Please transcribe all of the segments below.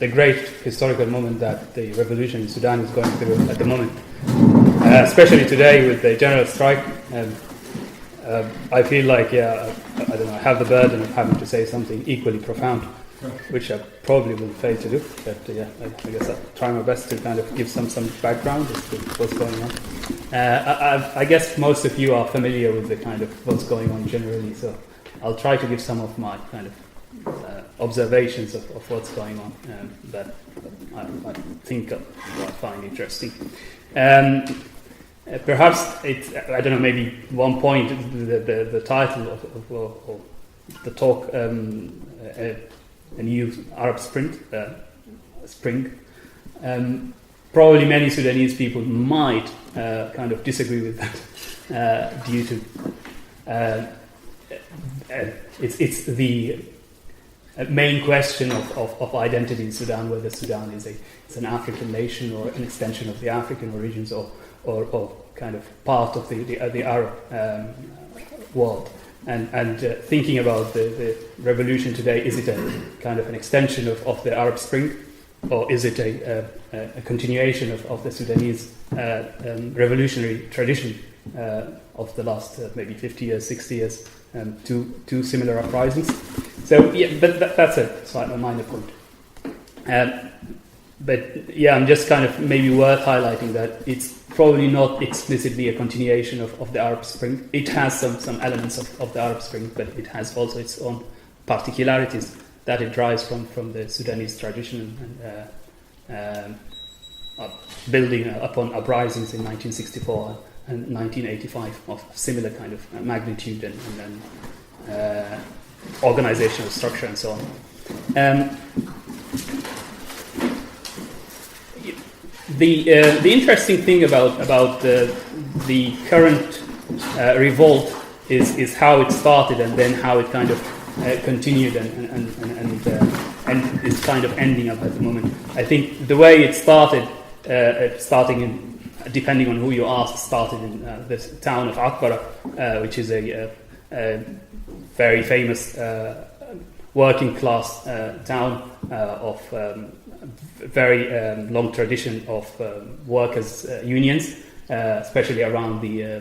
the great historical moment that the revolution in Sudan is going through at the moment, especially today with the general strike. I feel like, I don't know, I have the burden of having to say something equally profound, which I probably will fail to do. But I guess I'll try my best to kind of give some background as to what's going on. I guess most of you are familiar with the kind of what's going on generally, so I'll try to give some of my kind of observations of what's going on that I think I find interesting. Perhaps it's, I don't know, maybe one point, the title of the talk, a new Arab Spring. Probably many Sudanese people might kind of disagree with that due to it's the main question of identity in Sudan, whether Sudan is an African nation or an extension of the African origins or kind of part of the Arab world. And thinking about the revolution today, is it a kind of an extension of the Arab Spring, or is it a continuation of the Sudanese revolutionary tradition of the last maybe 50 years, 60 years, two similar uprisings? So but that's a slightly minor point. I'm just kind of maybe worth highlighting that it's probably not explicitly a continuation of the Arab Spring. It has some elements of the Arab Spring, but it has also its own particularities that it derives from the Sudanese tradition and building upon uprisings in 1964 and 1985 of similar kind of magnitude and organizational structure and so on. The interesting thing about the current revolt is how it started and then how it kind of continued and is kind of ending up at the moment. I think the way it started, depending on who you ask, started in the town of Akbara, which is a very famous working class town of very long tradition of workers' unions, especially around the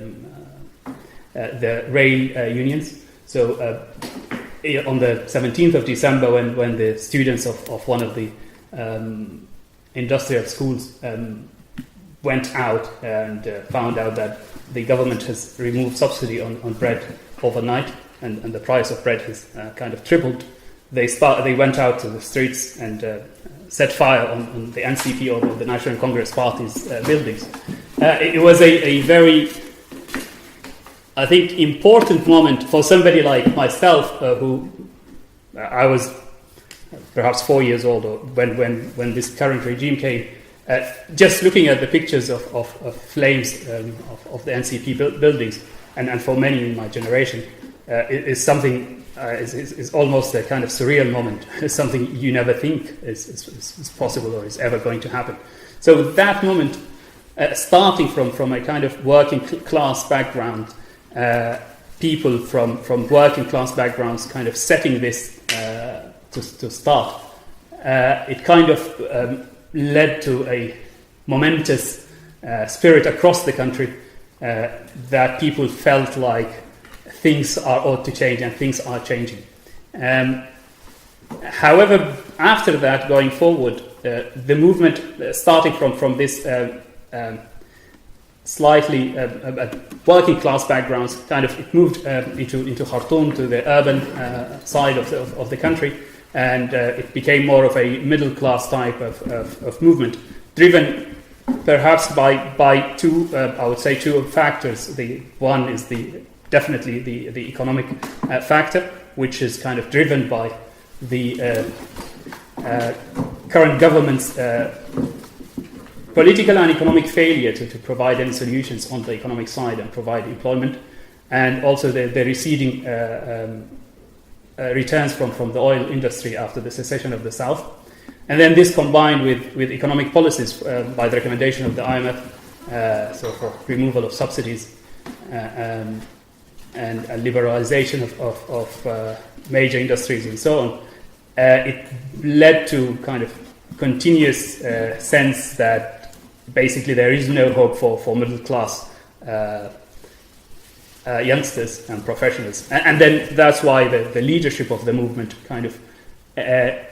rail unions. So on the 17th of December, when the students of one of the industrial schools went out and found out that the government has removed subsidy on bread overnight, and the price of bread has kind of tripled, they went out to the streets and set fire on the NCP or the National Congress Party's buildings. It was a very, I think, important moment for somebody like myself, who I was perhaps 4 years old when this current regime came. Just looking at the pictures of flames of the NCP buildings, and for many in my generation, is something. Is almost a kind of surreal moment. It's something you never think is possible or is ever going to happen. So that moment, starting from a kind of working class background, people from working class backgrounds kind of setting this to start, it kind of led to a momentous spirit across the country that people felt like things ought to change, and things are changing. However, after that, going forward, the movement, starting from this slightly working class backgrounds, kind of it moved into Khartoum, to the urban side of the country, and it became more of a middle class type of movement, driven perhaps by two, I would say, two factors. The one is definitely the economic factor, which is kind of driven by the current government's political and economic failure to provide any solutions on the economic side and provide employment, and also the receding returns from the oil industry after the secession of the South. And then this combined with economic policies by the recommendation of the IMF, so for removal of subsidies, and a liberalization of major industries and so on, it led to kind of continuous sense that basically there is no hope for middle class youngsters and professionals. And then that's why the leadership of the movement kind of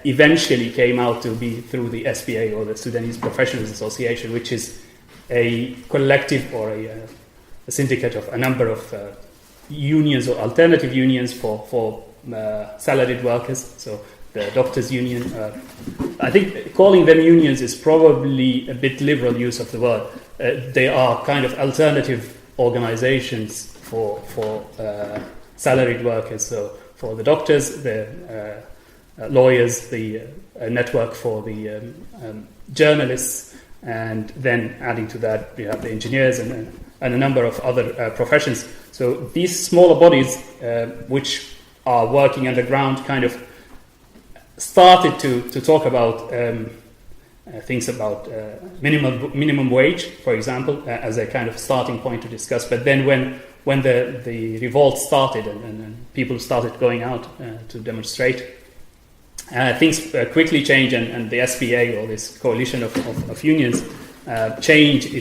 eventually came out to be through the SPA, or the Sudanese Professionals Association, which is a collective or a syndicate of a number of unions or alternative unions for salaried workers. So the doctors' union, I think calling them unions is probably a bit liberal use of the word. They are kind of alternative organizations for salaried workers. So for the doctors, the lawyers, the network for the journalists, and then adding to that, we have the engineers and a number of other professions. So these smaller bodies, which are working underground, kind of started to talk about things about minimum wage, for example, as a kind of starting point to discuss. But then when the revolt started and people started going out to demonstrate, things quickly changed, and the SPA, or this coalition of unions, changed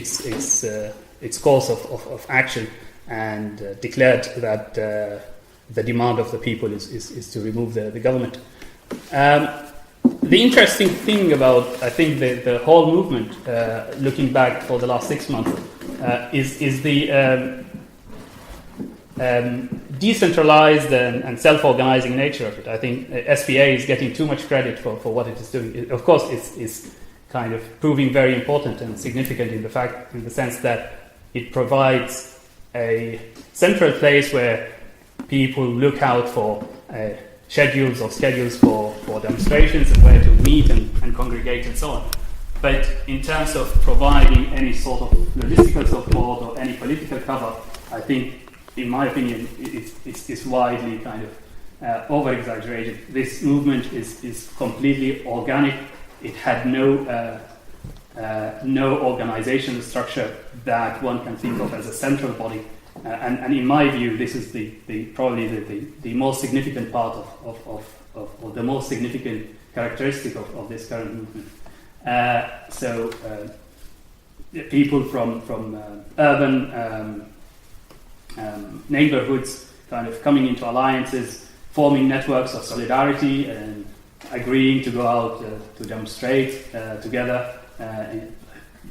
its course of action, and declared that the demand of the people is to remove the government. The interesting thing about, I think, the whole movement, looking back for the last 6 months, is the decentralized and self-organizing nature of it. I think SPA is getting too much credit for what it is doing. Of course, it's kind of proving very important and significant in the sense that it provides a central place where people look out for schedules for demonstrations and where to meet and congregate and so on. But in terms of providing any sort of logistical support or any political cover, I think, in my opinion, it's widely kind of over-exaggerated. This movement is completely organic. It had no organizational structure that one can think of as a central body. And in my view, this is probably the most significant part of the most significant characteristic of this current movement. So people from urban neighborhoods kind of coming into alliances, forming networks of solidarity, and agreeing to go out to demonstrate together,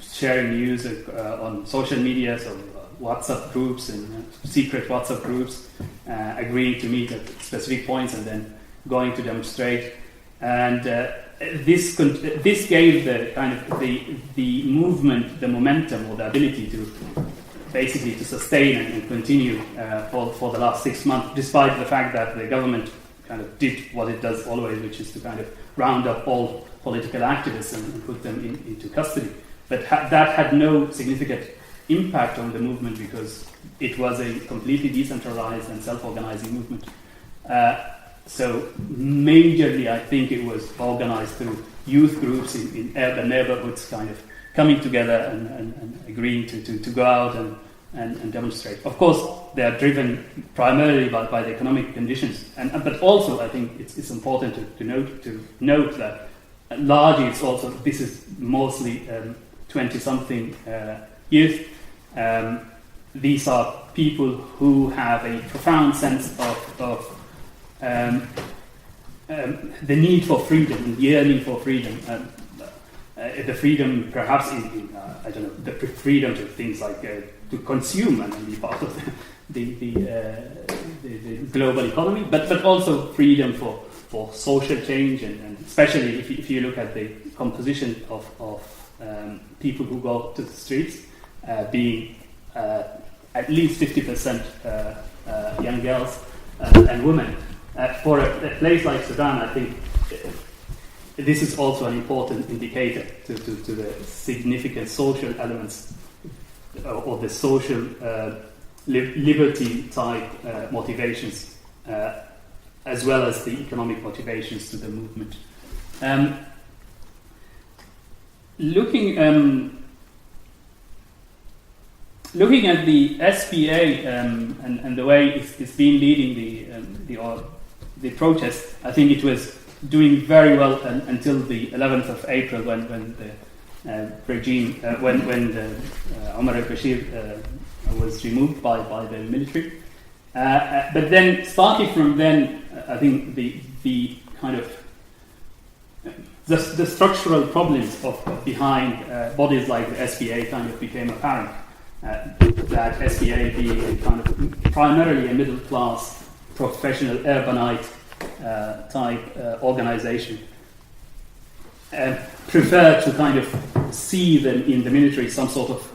sharing news on social media, so WhatsApp groups and secret WhatsApp groups, agreeing to meet at specific points and then going to demonstrate. And this gave the kind of the movement the momentum or the ability to basically to sustain and continue for the last 6 months, despite the fact that the government kind of did what it does always, which is to kind of round up all political activists and put them into custody. But that had no significant impact on the movement because it was a completely decentralized and self-organizing movement. So majorly, I think it was organized through youth groups in urban neighborhoods, kind of coming together and agreeing to go out and demonstrate. Of course, they are driven primarily by the economic conditions, but also I think it's important to note that largely this is mostly 20-something youth. These are people who have a profound sense of the need for freedom, and yearning for freedom. The freedom, perhaps, I don't know, the freedom to things like to consume and be part of the global economy, but also freedom for social change, and especially if you look at the composition of people who go to the streets, being at least 50% young girls and women. For a place like Sudan, I think this is also an important indicator to the significant social elements or the social liberty type motivations, as well as the economic motivations to the movement. Looking at the SPA and the way it's been leading the protest, I think it was doing very well until the 11th of April, when the regime, when Omar al-Bashir was removed by the military. But then, starting from then, I think the kind of the structural problems behind bodies like the SPA kind of became apparent. That SPA being a kind of primarily a middle class, professional, urbanite type organization, preferred to kind of see them in the military some sort of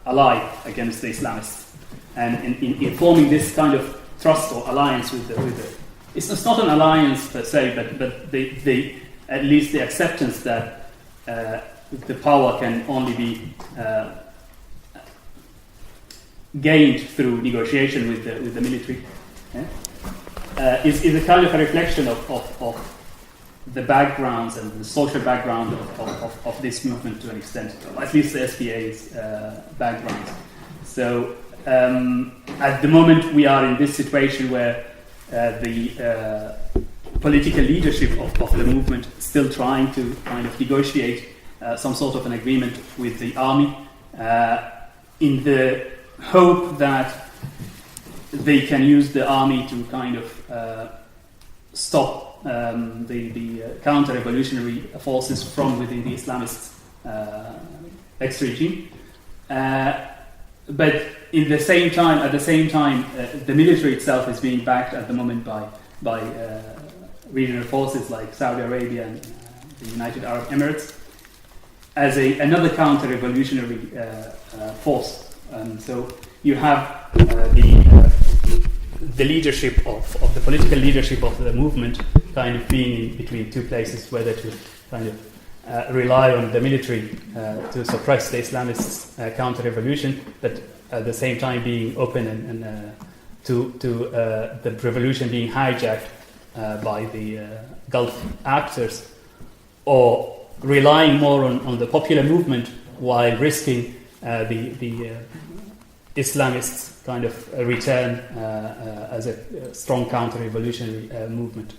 ally against the Islamists. And in forming this kind of trust or alliance with the it's not an alliance per se, but the at least the acceptance that the power can only be gained through negotiation with the military, is a kind of a reflection of the backgrounds and the social background of this movement to an extent, at least the SPA's background. So at the moment we are in this situation where the political leadership of the movement is still trying to kind of negotiate some sort of an agreement with the army in the hope that they can use the army to kind of stop the counter-revolutionary forces from within the Islamist ex-regime. But at the same time, the military itself is being backed at the moment by regional forces like Saudi Arabia and the United Arab Emirates as another counter-revolutionary force. So you have the leadership of the political leadership of the movement kind of being in between two places, whether to kind of rely on the military to suppress the Islamists' counter-revolution, but at the same time being open and to the revolution being hijacked by the Gulf actors, or relying more on the popular movement while risking the Islamists' kind of return as a strong counter-revolutionary movement.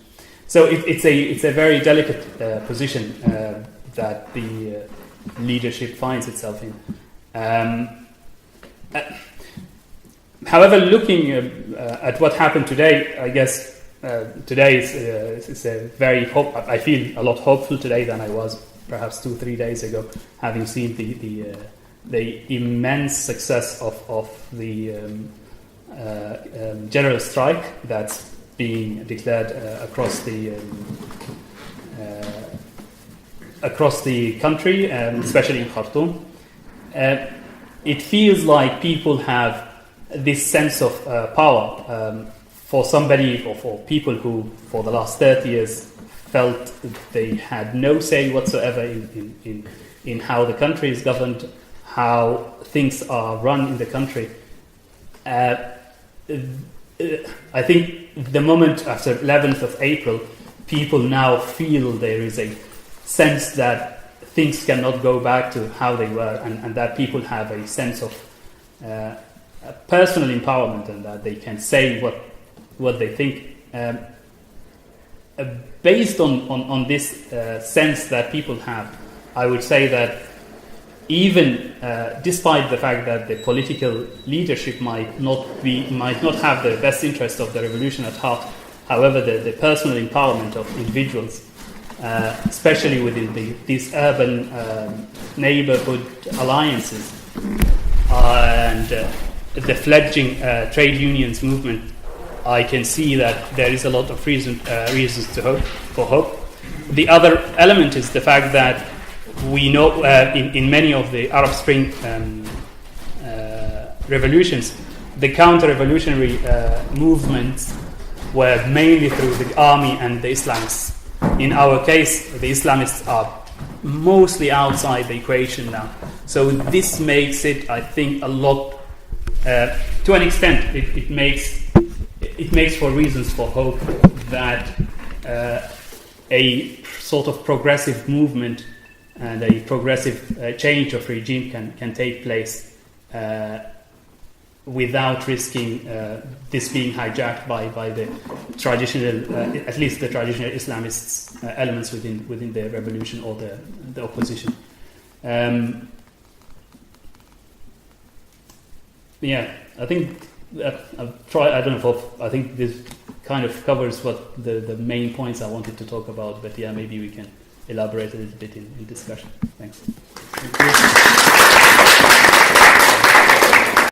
So it's a very delicate position that the leadership finds itself in. However, looking at what happened today, I guess today is a very I feel a lot hopeful today than I was perhaps 2-3 days ago, having seen the immense success of the general strike that's being declared across the country, especially in Khartoum. It feels like people have this sense of power. For somebody or for people who, for the last 30 years, felt they had no say whatsoever in how the country is governed, how things are run in the country. I think the moment after 11th of April, people now feel there is a sense that things cannot go back to how they were, and that people have a sense of personal empowerment, and that they can say what they think. Based on this sense that people have, I would say that even despite the fact that the political leadership might not have the best interest of the revolution at heart, however, the personal empowerment of individuals, especially within these urban neighborhood alliances and the fledgling trade unions movement, I can see that there is a lot of reasons for hope. The other element is the fact that we know in many of the Arab Spring revolutions, the counter-revolutionary movements were mainly through the army and the Islamists. In our case, the Islamists are mostly outside the equation now. So this makes it, I think, a lot, to an extent, it makes for reasons for hope that a sort of progressive movement and a progressive change of regime can take place without risking this being hijacked by the traditional, at least the traditional Islamists elements within the revolution or the opposition. I think I've tried. I don't know if I think this kind of covers what the main points I wanted to talk about. But yeah, maybe we can elaborate a little bit in discussion. Thanks. Thank you.